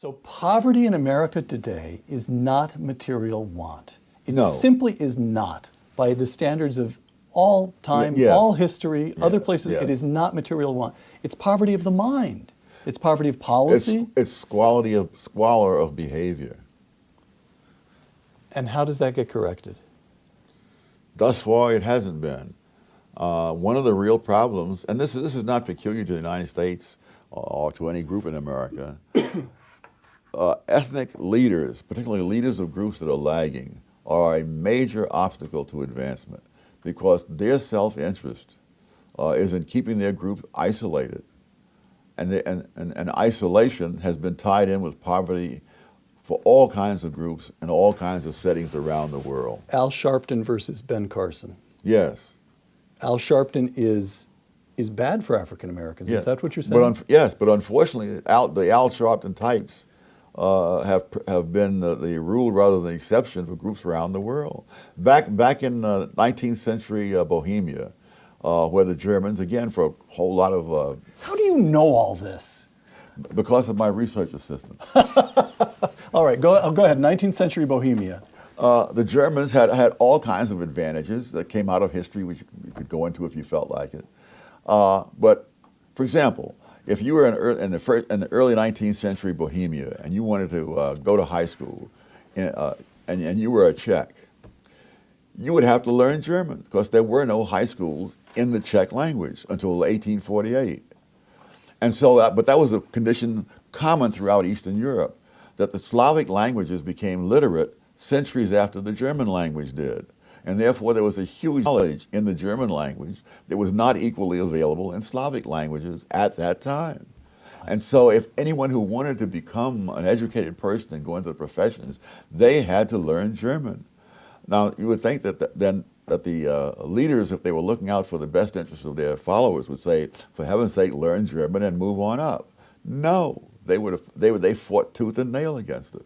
So poverty in America today is not material want. It No. simply is not, by the standards of all time, Yeah. all history, other Yeah. places. Yeah. It is not material want. It's poverty of the mind. It's poverty of policy. It's squalor of behavior. And how does that get corrected? Thus far, it hasn't been. One of the real problems, and this is not peculiar to the United States or to any group in America, ethnic leaders, particularly leaders of groups that are lagging, are a major obstacle to advancement because their self-interest is in keeping their group isolated. And isolation has been tied in with poverty for all kinds of groups and all kinds of settings around the world. Al Sharpton versus Ben Carson. Yes. Al Sharpton is bad for African Americans. Yeah. Is that what you're saying? Yes, but unfortunately, the Al Sharpton types have been the rule rather than the exception for groups around the world. Back in 19th century Bohemia, where the Germans, again, for a whole lot of... How do you know all this? Because of my research assistants. All right, go ahead. 19th century Bohemia. The Germans had all kinds of advantages that came out of history, which you could go into if you felt like it. But, for example, if you were in the early 19th century Bohemia and you wanted to go to high school and you were a Czech, you would have to learn German because there were no high schools in the Czech language until 1848. And so, but that was a condition common throughout Eastern Europe, that the Slavic languages became literate centuries after the German language did. And therefore, there was a huge knowledge in the German language that was not equally available in Slavic languages at that time. And so if anyone who wanted to become an educated person and go into the professions, they had to learn German. Now, you would think that the leaders, if they were looking out for the best interests of their followers, would say, for heaven's sake, learn German and move on up. No, they fought tooth and nail against it.